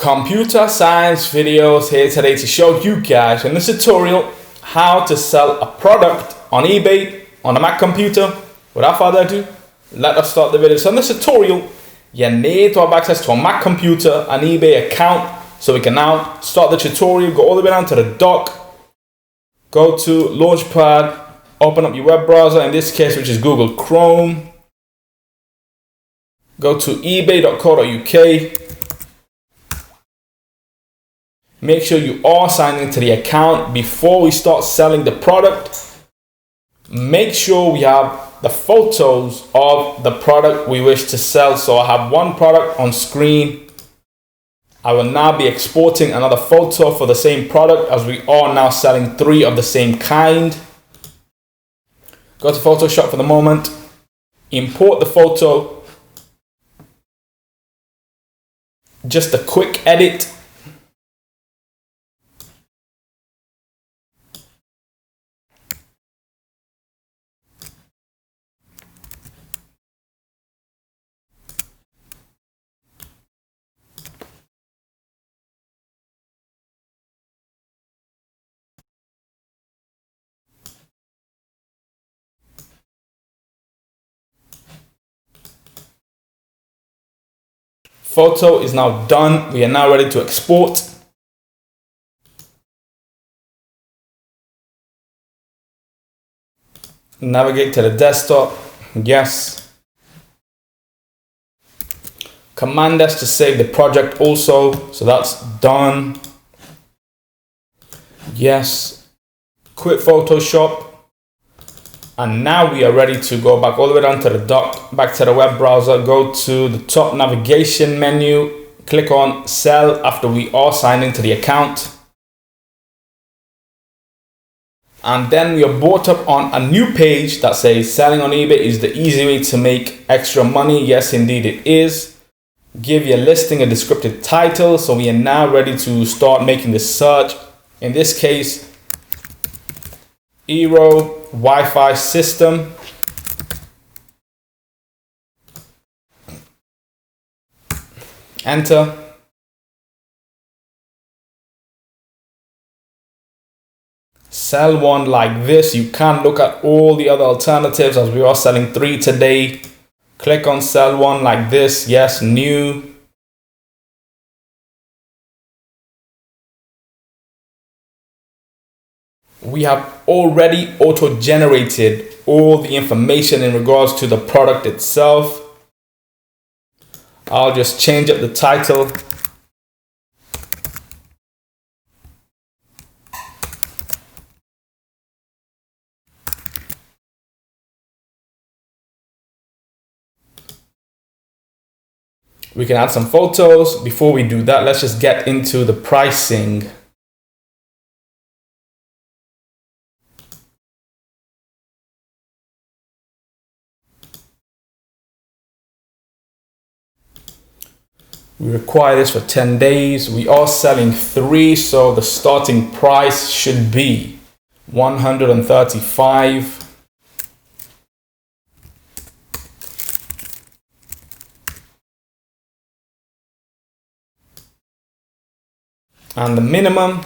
Computer science videos here today to show you guys in this tutorial how to sell a product on eBay on a Mac computer. Without further ado, let us start the video. So in this tutorial, you need to have access to a Mac computer, an eBay account, so we can now start the tutorial. Go all the way down to the dock, go to Launchpad, open up your web browser, in this case which is Google Chrome, go to ebay.co.uk. Make sure you are signed into the account before we start selling the product. Make sure we have the photos of the product we wish to sell. So I have one product on screen. I will now be exporting another photo for the same product, as we are now selling 3 of the same kind. Go to Photoshop for the moment. Import the photo. Just a quick edit. Photo is now done. We are now ready to export. Navigate to the desktop. Yes. Command S to save the project also. So that's done. Yes. Quit Photoshop. And now we are ready to go back all the way down to the dock, back to the web browser, go to the top navigation menu, click on sell after we are signed into the account. And then we are brought up on a new page that says selling on eBay is the easy way to make extra money. Yes, indeed it is. Give your listing a descriptive title. So we are now ready to start making the search. In this case, Eero Wi-Fi system. Enter. Sell one like this. You can look at all the other alternatives, as we are selling 3 today. Click on sell one like this. Yes, new. We have already auto-generated all the information in regards to the product itself. I'll just change up the title. We can add some photos. Before we do that, let's just get into the pricing. We require this for 10 days. We are selling 3, so the starting price should be $135. And the minimum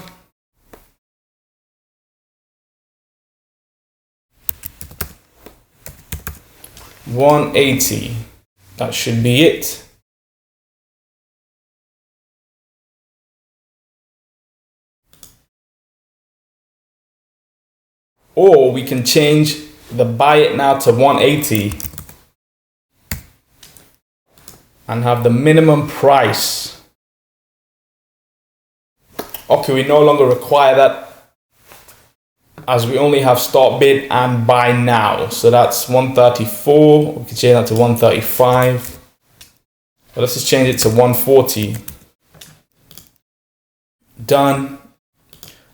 $180. That should be it. Or we can change the buy it now to 180 and have the minimum price. Okay, we no longer require that, as we only have start bid and buy now. So that's 134. We can change that to 135. But let's just change it to 140. Done.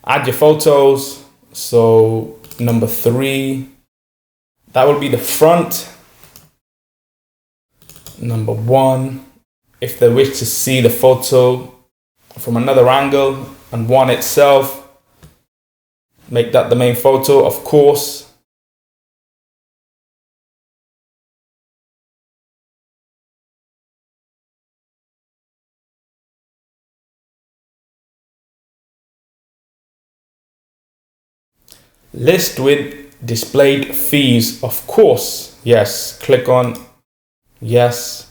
Add your photos. So number 3, that will be the front. Number 1, if they wish to see the photo from another angle, and 1 itself, make that the main photo, of course. List with displayed fees, of course. Yes, click on yes.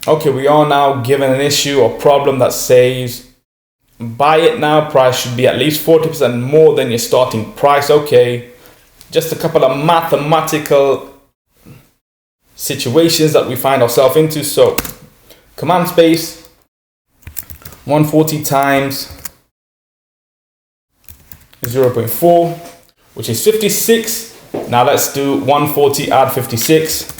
Okay, we are now given an issue or problem that says buy it now price should be at least 40% more than your starting price. Okay, just a couple of mathematical situations that we find ourselves into. So command space 140 times 0.4, which is 56. Now let's do 140 add 56.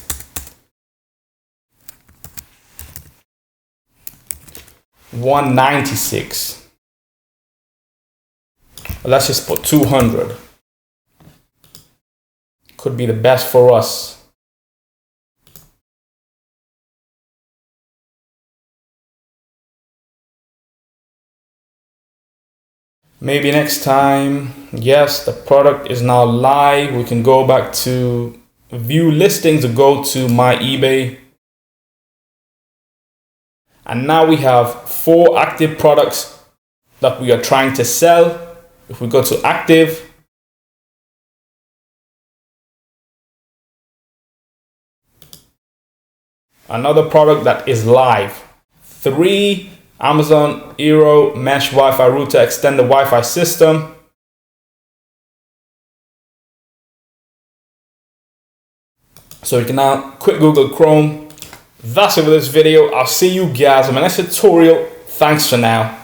$196. Let's just put 200. Could be the best for us. Maybe next time. Yes, the product is now live. We can go back to view listings or go to my eBay. And now we have 4 active products that we are trying to sell. If we go to active, another product that is live. 3 Amazon Eero Mesh Wi-Fi Router Extended Wi-Fi System. So you can now quit Google Chrome. That's it for this video. I'll see you guys in my next tutorial. Thanks for now.